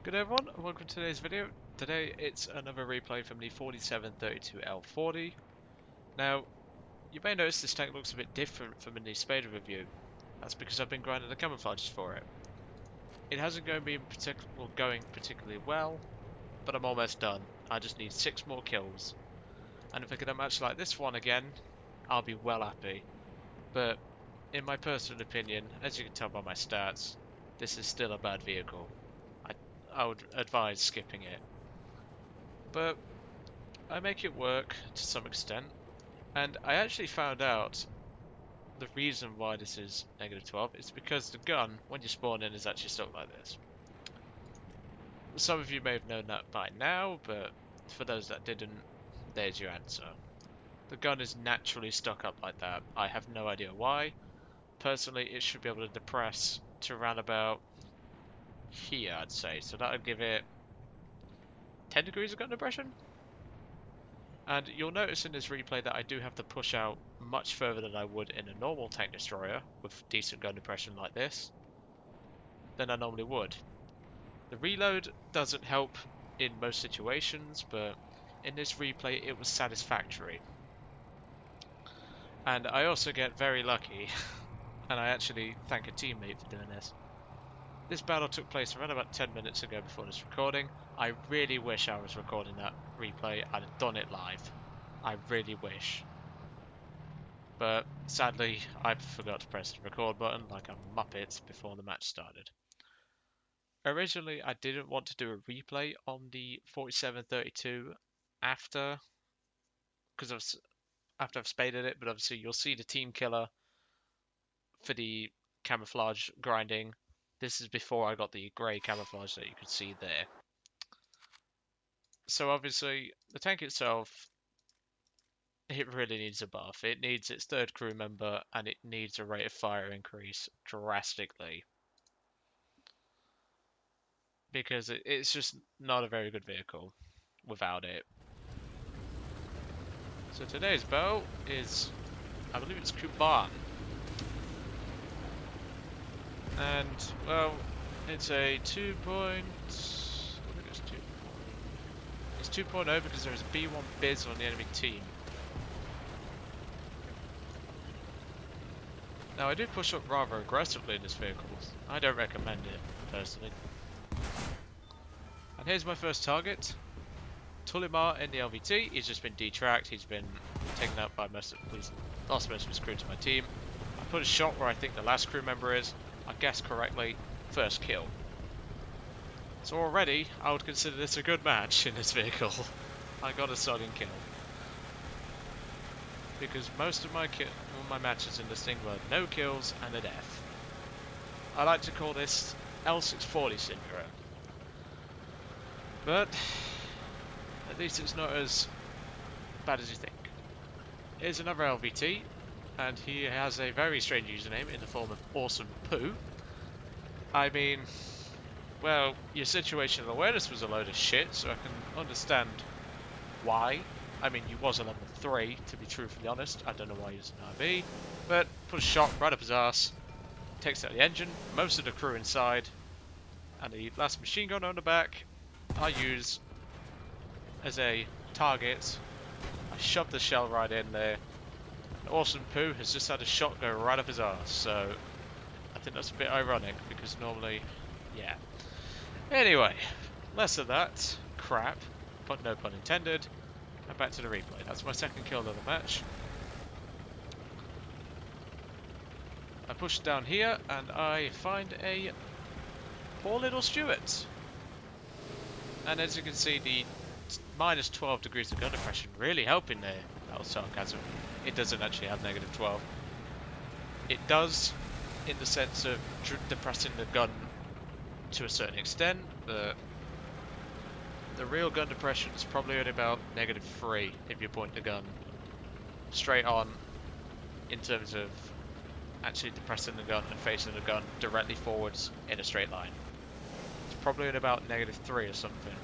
Good everyone, and welcome to today's video. Today it's another replay from the 4732 L40. Now, you may notice this tank looks a bit different from in the Spader review. That's because I've been grinding the camouflages for it. It hasn't going particularly well, but I'm almost done. I just need 6 more kills. And if I get a match like this one again, I'll be well happy. But in my personal opinion, as you can tell by my stats, this is still a bad vehicle. I would advise skipping it. But I make it work to some extent, and I actually found out the reason why this is -12 is because the gun, when you spawn in, is actually stuck like this. Some of you may have known that by now, but for those that didn't, there's your answer. The gun is naturally stuck up like that. I have no idea why. Personally, it should be able to depress to around about here, I'd say. So that would give it 10 degrees of gun depression? And you'll notice in this replay that I do have to push out much further than I would in a normal tank destroyer with decent gun depression like this than I normally would. The reload doesn't help in most situations, but in this replay it was satisfactory. And I also get very lucky, and I actually thank a teammate for doing this. This battle took place around about 10 minutes ago before this recording. I really wish I was recording that replay. I'd have done it live. I really wish. But sadly, I forgot to press the record button like a muppet before the match started. Originally, I didn't want to do a replay on the 4732 after, because after I've spaded it, but obviously you'll see the team killer for the camouflage grinding. This is before I got the grey camouflage that you could see there. So obviously, the tank itself, it really needs a buff. It needs its third crew member, and it needs a rate of fire increase drastically. Because it's just not a very good vehicle without it. So today's bow is, I believe it's Kuban. And, well, it's a 2. I think it's 2. It's 2.0 because there is a B1 Biz on the enemy team. Now I do push up rather aggressively in this vehicle. I don't recommend it, personally. And here's my first target. Tulimar in the LVT. He's just been detracked. He's been taken out by lost most of his crew to my team. I put a shot where I think the last crew member is. I guessed correctly. First kill. So already, I would consider this a good match in this vehicle. I got a solid kill. Because most of my matches in this thing were no kills and a death. I like to call this L40 syndrome. But at least it's not as bad as you think. Here's another LVT, and he has a very strange username in the form of Awesome Poo. I mean, well, your situational awareness was a load of shit, so I can understand why. I mean, you was a level 3, to be truthfully honest. I don't know why he was an RB, but put a shot right up his ass, takes out the engine, most of the crew inside, and the last machine gun on the back I use as a target. I shoved the shell right in there. And Awesome Poo has just had a shot go right up his arse, so I think that's a bit ironic because normally, yeah. Anyway, less of that crap, but no pun intended. And back to the replay. That's my second kill of the match. I push down here and I find a poor little Stuart. And as you can see, the minus 12 degrees of gun depression really helping there. That was sarcasm. It doesn't actually have -12. It does in the sense of depressing the gun to a certain extent, but the real gun depression is probably only about -3 if you point the gun straight on in terms of actually depressing the gun and facing the gun directly forwards in a straight line. It's probably at about -3 or something.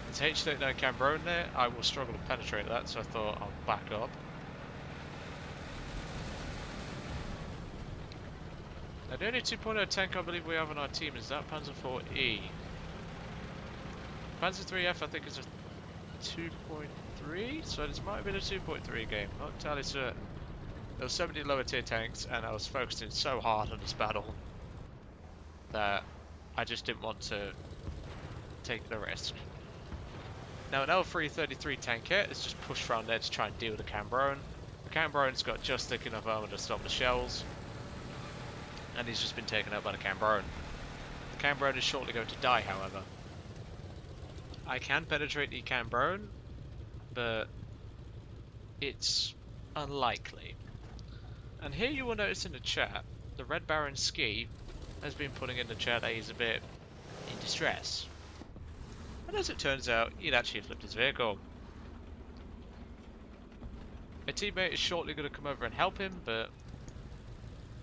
It's H39 Cambro in there. I will struggle to penetrate that, so I thought I'll back up. Now the only 2.0 tank I believe we have on our team is that Panzer IV E. Panzer IIIF I think is a 2.3, so this might have been a 2.3 game, not entirely certain. There were so many lower tier tanks and I was focusing so hard on this battle that I just didn't want to take the risk. Now an L33 tank here is just pushed around there to try and deal with the Cambronne. The Cambronne's got just thick enough armor to stop the shells, and he's just been taken out by the Cambronne. The Cambronne is shortly going to die, however. I can penetrate the Cambronne, but it's unlikely. And here you will notice in the chat, the Red Baron Ski has been putting in the chat that he's a bit in distress. And as it turns out, he'd actually flipped his vehicle. A teammate is shortly going to come over and help him, but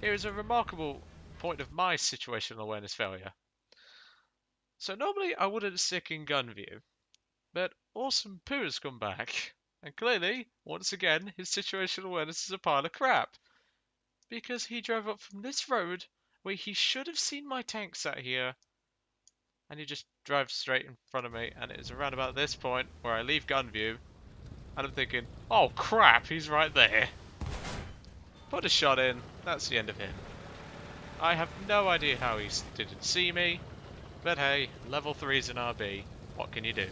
here is a remarkable point of my situational awareness failure. So normally I wouldn't stick in gun view, but Awesome Poo has come back, and clearly, once again, his situational awareness is a pile of crap. Because he drove up from this road, where he should have seen my tank sat here, and he just drives straight in front of me, and it is around about this point where I leave gun view, and I'm thinking, oh crap, he's right there. Put a shot in, that's the end of him. I have no idea how he didn't see me, but hey, level 3's an RB, what can you do?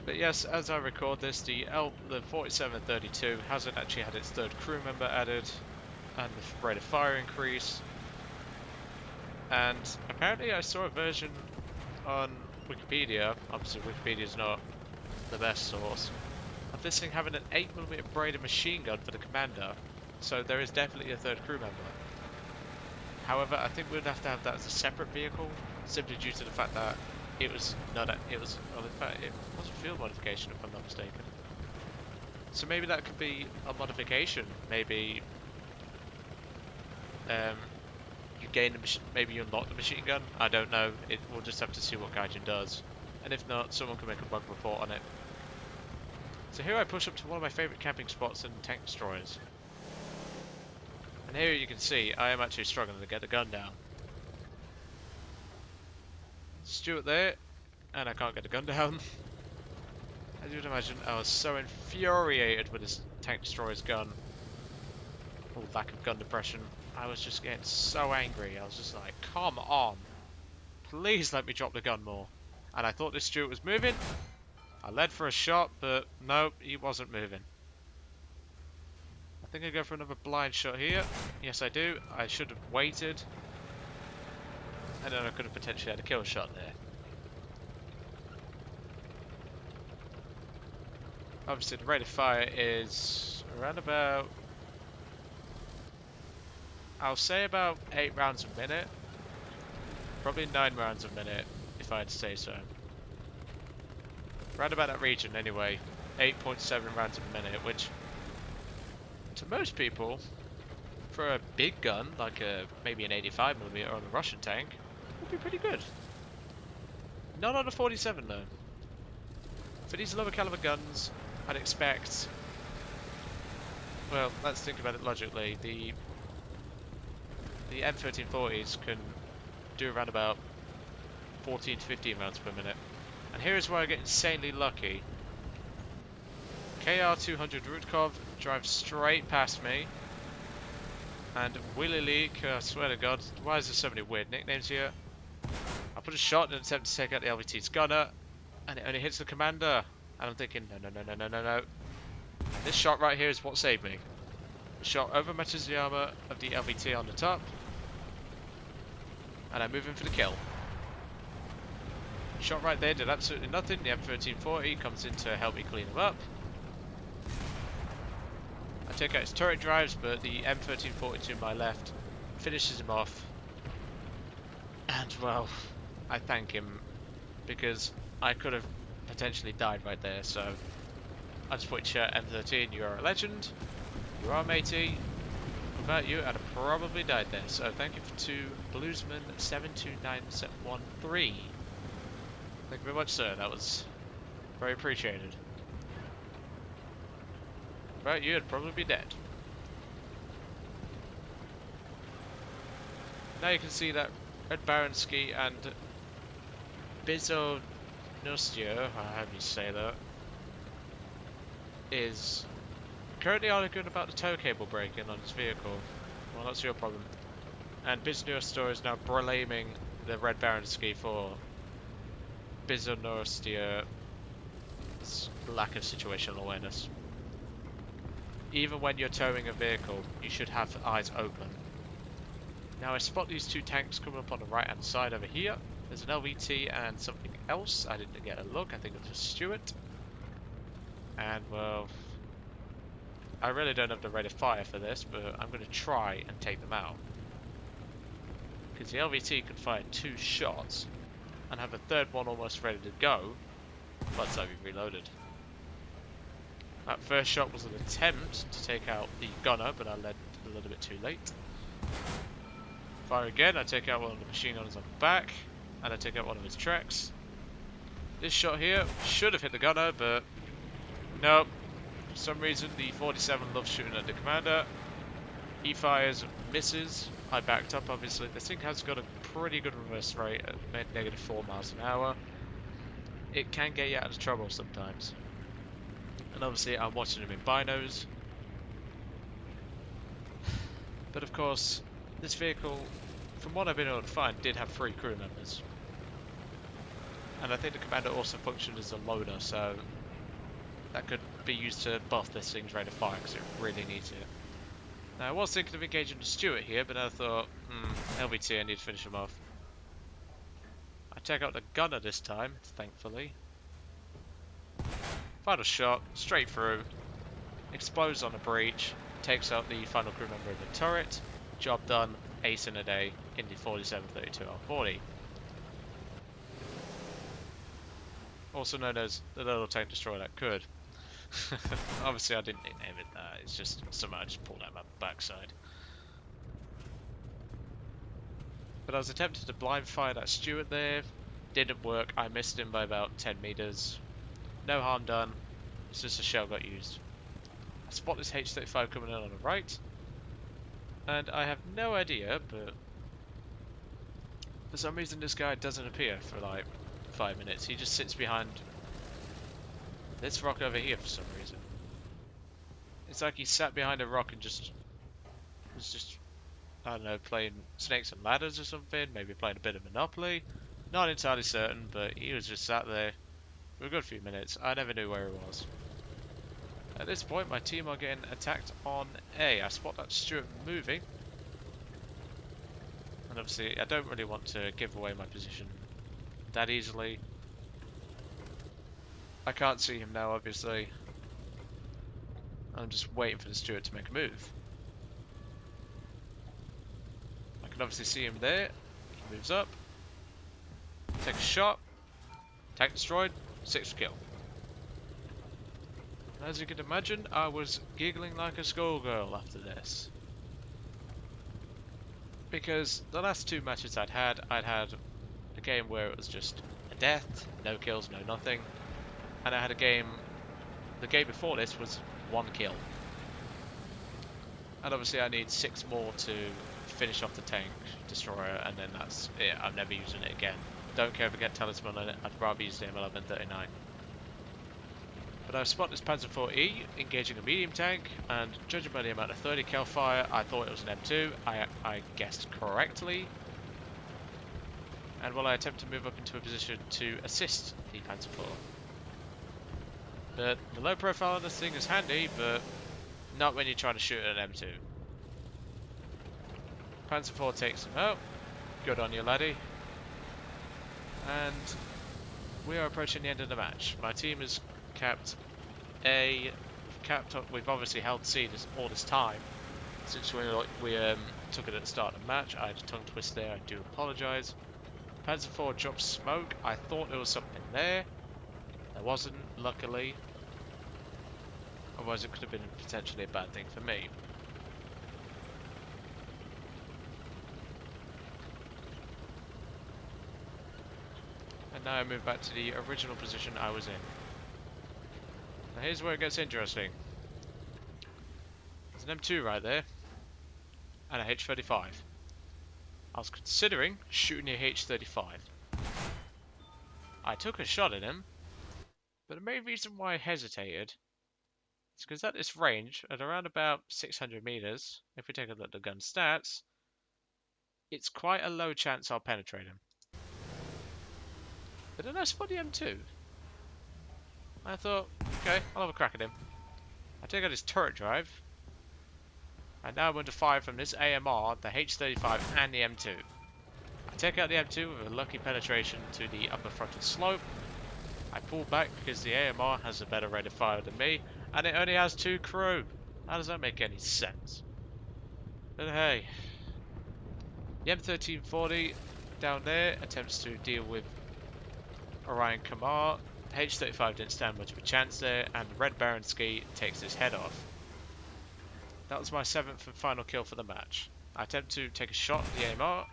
But yes, as I record this, the 4732 hasn't actually had its third crew member added, and the rate of fire increase. And apparently I saw a version on Wikipedia, obviously Wikipedia is not the best source, of this thing having an 8mm braided machine gun for the commander, so there is definitely a third crew member. However, I think we'd have to have that as a separate vehicle, simply due to the fact that it was not a, it was, well in fact it was a field modification if I'm not mistaken. So maybe that could be a modification, maybe you gain the maybe you unlock the machine gun, I don't know, we'll just have to see what Gaijin does, and if not, someone can make a bug report on it. So here I push up to one of my favourite camping spots in tank destroyers. And here you can see, I am actually struggling to get the gun down. Stuart there, and I can't get the gun down. As you would imagine, I was so infuriated with this tank destroyer's gun. Or lack of gun depression. I was just getting so angry, I was just like, come on. Please let me drop the gun more. And I thought this Stuart was moving. I led for a shot, but nope, he wasn't moving. I think I go for another blind shot here. Yes, I do. I should have waited. And then I could have potentially had a kill shot there. Obviously, the rate of fire is around about, I'll say about 8 rounds a minute. Probably 9 rounds a minute, if I had to say so. Around about that region anyway. 8.7 rounds a minute, which to most people, for a big gun, like maybe an 85mm on a Russian tank, would be pretty good. Not on a 47 though. For these lower caliber guns, I'd expect, well, let's think about it logically, the M1340s can do around about 14 to 15 rounds per minute. And here is where I get insanely lucky. KR200 Rutkov drives straight past me. And Willy Leak, I swear to God, why is there so many weird nicknames here? I put a shot in an attempt to take out the LVT's gunner, and it only hits the commander. And I'm thinking, no. This shot right here is what saved me. The shot overmatches the armor of the LVT on the top, and I move in for the kill. Shot right there did absolutely nothing. The M1340 comes in to help me clean him up. I take out his turret drives, but the M1340 to my left finishes him off. And well, I thank him because I could have potentially died right there. So I just put your M13, you are a legend. You are matey. Without you, I'd have probably died there. So thank you to Bluesman729713. Thank you very much, sir. That was very appreciated. Without you, I'd probably be dead. Now you can see that Red Baranski and Bizonustia, however you say that, is currently arguing about the tow cable breaking on his vehicle. Well, that's your problem. And Bizonustia is now blaming the Red Baranski for Bizonustia's lack of situational awareness. Even when you're towing a vehicle, you should have eyes open. Now I spot these two tanks coming up on the right hand side over here. There's an LVT and something else. I didn't get a look. I think it was Stuart. And well, I really don't have the rate of fire for this, but I'm going to try and take them out. Because the LVT can fire 2 shots and have a third one almost ready to go once I've reloaded. That first shot was an attempt to take out the gunner, but I led a little bit too late. Fire again, I take out one of the machine gunners on the back, and I take out one of his tracks. This shot here should have hit the gunner, but nope. For some reason, the 47 loves shooting at the commander. He fires, misses. I backed up, obviously. This thing has got a pretty good reverse rate at -4 miles an hour. It can get you out of trouble sometimes. And obviously, I'm watching him in binos. But of course, this vehicle, from what I've been able to find, did have 3 crew members. And I think the commander also functioned as a loader, so that could be used to buff this thing's rate of fire, because it really needs it. Now, I was thinking of engaging the Stuart here, but I thought, LVT, I need to finish him off. I take out the gunner this time, thankfully. Final shot, straight through, explodes on a breach, takes out the final crew member of the turret. Job done, ace in a day in the 4732 L40. Also known as the little tank destroyer that could. Obviously I didn't nickname it that, it's just something I just pulled out my backside. But I was attempting to blind fire that Stuart there, didn't work, I missed him by about 10 meters. No harm done, it's just a shell got used. I spot this H-35 coming in on the right, and I have no idea, but for some reason this guy doesn't appear for like 5 minutes. He just sits behind this rock over here for some reason. It's like he sat behind a rock and was just, I don't know, playing snakes and ladders or something, maybe playing a bit of Monopoly. Not entirely certain, but he was just sat there for a good few minutes. I never knew where he was. At this point, my team are getting attacked on A. I spot that Stuart moving. And obviously, I don't really want to give away my position that easily. I can't see him now, obviously. I'm just waiting for the Stuart to make a move. I can obviously see him there. He moves up. Take a shot. Tank destroyed. 6th kill. As you can imagine, I was giggling like a schoolgirl after this. Because the last 2 matches I'd had a game where it was just a death, no kills, no nothing. And I had a game, the game before this was 1 kill. And obviously I need 6 more to finish off the tank destroyer, and then that's it. I'm never using it again. Don't care if I get talisman on it, I'd rather use the M1139. But I spot this Panzer IV-E engaging a medium tank, and judging by the amount of 30 cal fire, I thought it was an M2. I guessed correctly. And while I attempt to move up into a position to assist the Panzer IV. But the low profile on this thing is handy, but not when you're trying to shoot at an M2. Panzer IV takes him out. Good on you, laddie. And we are approaching the end of the match. My team is capped A. We've obviously held C all this time since we took it at the start of the match. I had a tongue twist there. I do apologise. Panzer IV dropped smoke. I thought there was something there. There wasn't, luckily. Otherwise, it could have been potentially a bad thing for me. And now I move back to the original position I was in. Now here's where it gets interesting. There's an M2 right there, and a H-35. I was considering shooting the H-35. I took a shot at him, but the main reason why I hesitated is because at this range, at around about 600 meters, if we take a look at the gun stats, it's quite a low chance I'll penetrate him. But then I spot the M2. I thought, okay, I'll have a crack at him. I take out his turret drive, and now I'm going to fire from this AMR, the H-35 and the M2. I take out the M2 with a lucky penetration to the upper frontal slope. I pull back because the AMR has a better rate of fire than me, and it only has 2 crew. How does that make any sense? But hey, the M1340 down there attempts to deal with Orion Kamar. The H-35 didn't stand much of a chance there, and the Red Baron ski takes his head off. That was my 7th and final kill for the match. I attempt to take a shot at the AMR.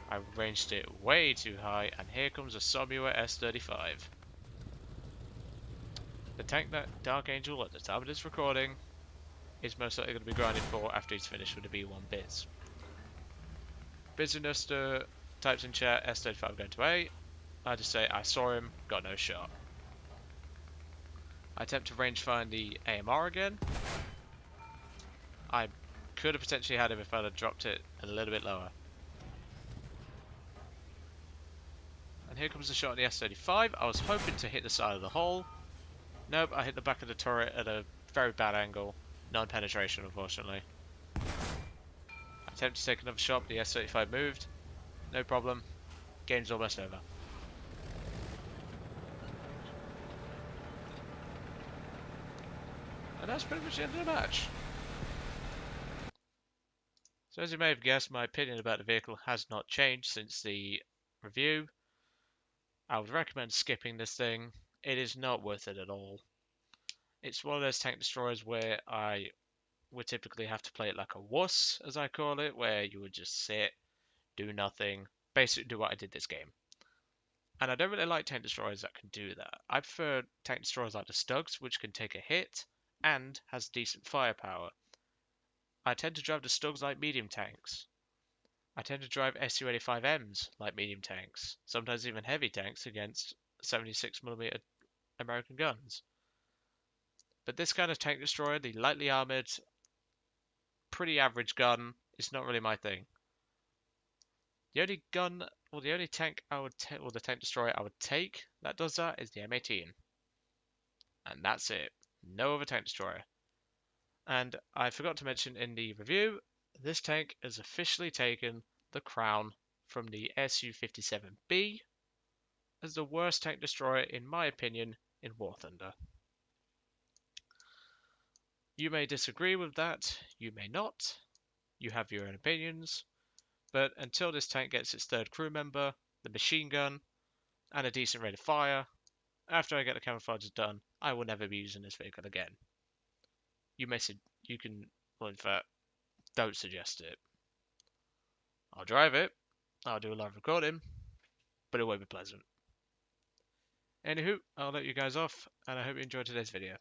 I ranged it way too high, and here comes a Somua S-35. The tank that Dark Angel, at the time of this recording, is most likely going to be grinding for after he's finished with the B1 Biz. Busynuster types in chat, S-35 going to A. I just say, I saw him, got no shot. I attempt to range find the AMR again. I could have potentially had him if I'd have dropped it a little bit lower. And here comes the shot at the S-35. I was hoping to hit the side of the hull. Nope, I hit the back of the turret at a very bad angle. Non-penetration, unfortunately. I attempt to take another shot, but the S-35 moved. No problem. Game's almost over. And that's pretty much the end of the match. So as you may have guessed, my opinion about the vehicle has not changed since the review. I would recommend skipping this thing. It is not worth it at all. It's one of those tank destroyers where I would typically have to play it like a wuss, as I call it, where you would just sit, do nothing, basically do what I did this game. And I don't really like tank destroyers that can do that. I prefer tank destroyers like the Stugs, which can take a hit and has decent firepower. I tend to drive the Stugs like medium tanks. I tend to drive Su-85Ms like medium tanks, sometimes even heavy tanks against 76mm American guns. But this kind of tank destroyer, the lightly armoured, pretty average gun, is not really my thing. The only gun, or the only tank I would or the tank destroyer I would take that does that is the M18. And that's it. No other tank destroyer. And I forgot to mention in the review, this tank has officially taken the crown from the Su-57B as the worst tank destroyer, in my opinion, in War Thunder. You may disagree with that, you may not. You have your own opinions. But until this tank gets its 3rd crew member, the machine gun, and a decent rate of fire, after I get the camouflages done, I will never be using this vehicle again. You can, well, in fact, don't suggest it. I'll drive it, I'll do a live recording, but it won't be pleasant. Anywho, I'll let you guys off, and I hope you enjoyed today's video.